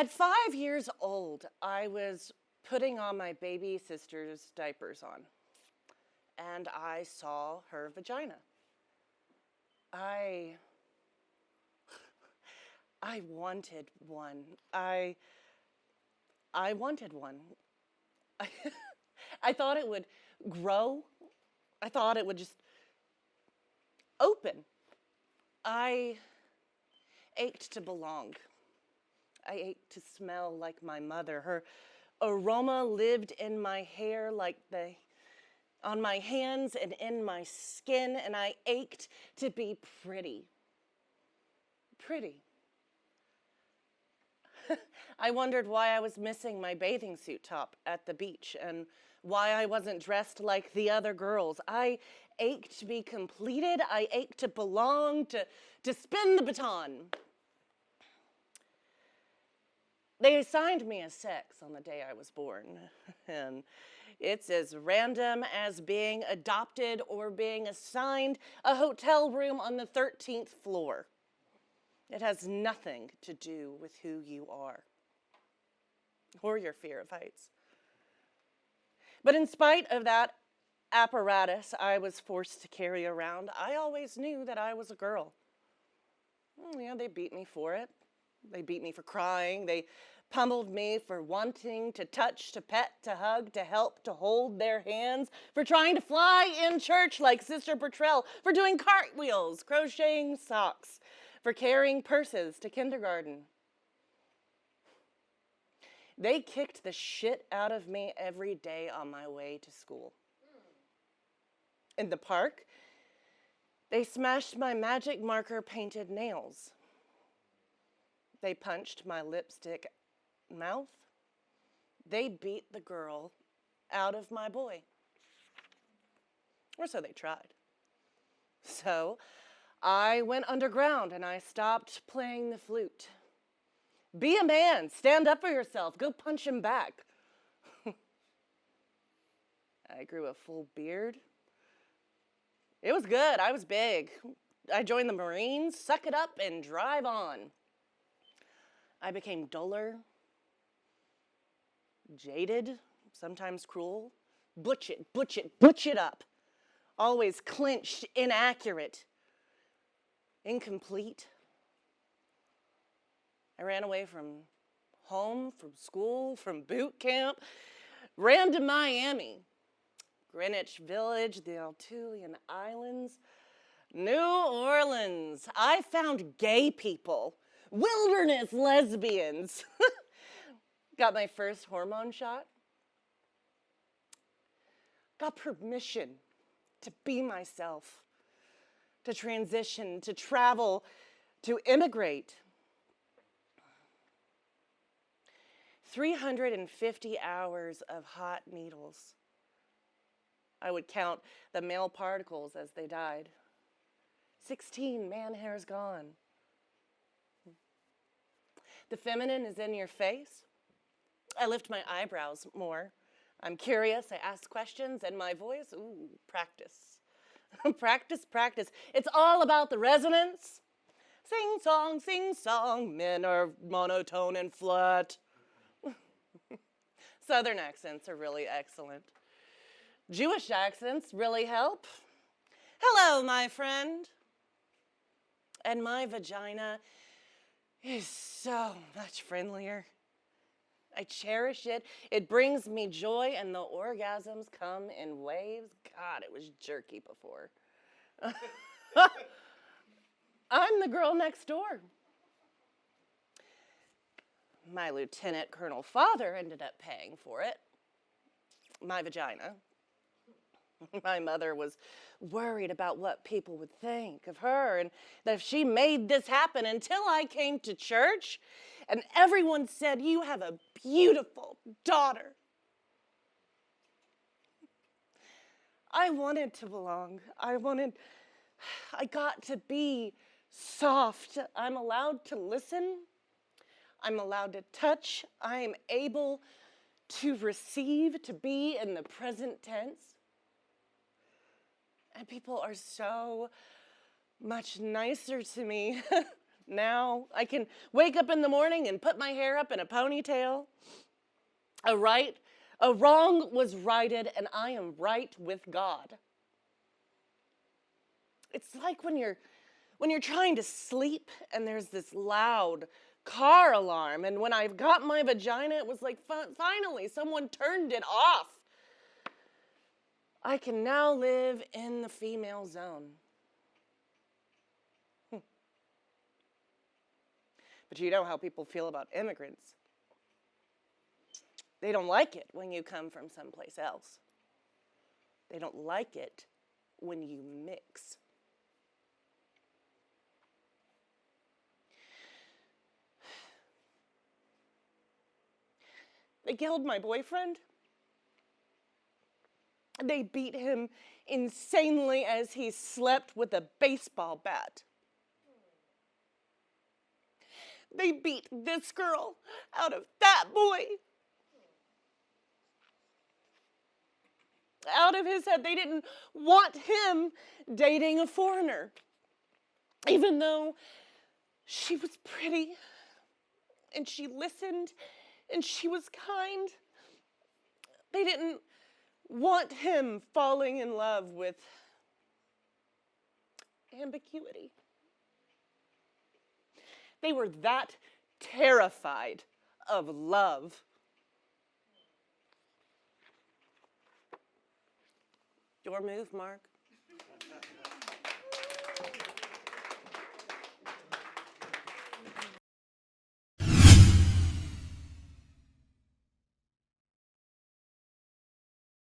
At 5 years old, I was putting on my baby sister's diapers on, and I saw her vagina. I I wanted one. I wanted one. I, I thought it would grow. I thought it would just open. I ached to belong. I ached to smell like my mother. Her aroma lived in my hair on my hands and in my skin, and I ached to be pretty. Pretty. I wondered why I was missing my bathing suit top at the beach and why I wasn't dressed like the other girls. I ached to be completed. I ached to belong, to spin the baton. They assigned me a sex on the day I was born, and it's as random as being adopted or being assigned a hotel room on the 13th floor. It has nothing to do with who you are or your fear of heights. But in spite of that apparatus I was forced to carry around, I always knew that I was a girl. Yeah, they beat me for it. They beat me for crying. They pummeled me for wanting to touch, to pet, to hug, to help, to hold their hands, for trying to fly in church like Sister Bertrell, for doing cartwheels, crocheting socks, for carrying purses to kindergarten. They kicked the shit out of me every day on my way to school. In the park, they smashed my magic marker painted nails. They punched my lipstick mouth. They beat the girl out of my boy. Or so they tried. So I went underground and I stopped playing the flute. Be a man, stand up for yourself, go punch him back. I grew a full beard. It was good, I was big. I joined the Marines, suck it up and drive on. I became duller, jaded, sometimes cruel. Butch it up. Always clinched, inaccurate, incomplete. I ran away from home, from school, from boot camp, ran to Miami, Greenwich Village, the Altulian Islands, New Orleans. I found gay people, wilderness lesbians. Got my first hormone shot. Got permission to be myself, to transition, to travel, to immigrate. 350 hours of hot needles. I would count the male particles as they died. 16 man hairs gone. The feminine is in your face. I lift my eyebrows more. I'm curious, I ask questions, and my voice, practice. Practice. It's all about the resonance. Sing song, men are monotone and flat. Southern accents are really excellent. Jewish accents really help. Hello, my friend. And my vagina is so much friendlier. I cherish it. It brings me joy, and the orgasms come in waves. God, it was jerky before. I'm the girl next door. My lieutenant colonel father ended up paying for it. My vagina. My mother was worried about what people would think of her and that if she made this happen until I came to church and everyone said, "You have a beautiful daughter." I wanted to belong. I got to be soft. I'm allowed to listen. I'm allowed to touch. I am able to receive, to be in the present tense. And people are so much nicer to me Now I can wake up in the morning and put my hair up in a ponytail. A wrong was righted, and I am right with God. It's like when you're trying to sleep and there's this loud car alarm, and when I've got my vagina, it was like finally someone turned it off. I can now live in the female zone. But you know how people feel about immigrants. They don't like it when you come from someplace else. They don't like it when you mix. They killed my boyfriend. They beat him insanely as he slept with a baseball bat. They beat this girl out of that boy. Out of his head. They didn't want him dating a foreigner. Even though she was pretty and she listened and she was kind. They didn't want him falling in love with ambiguity. They were that terrified of love. Your move, Mark.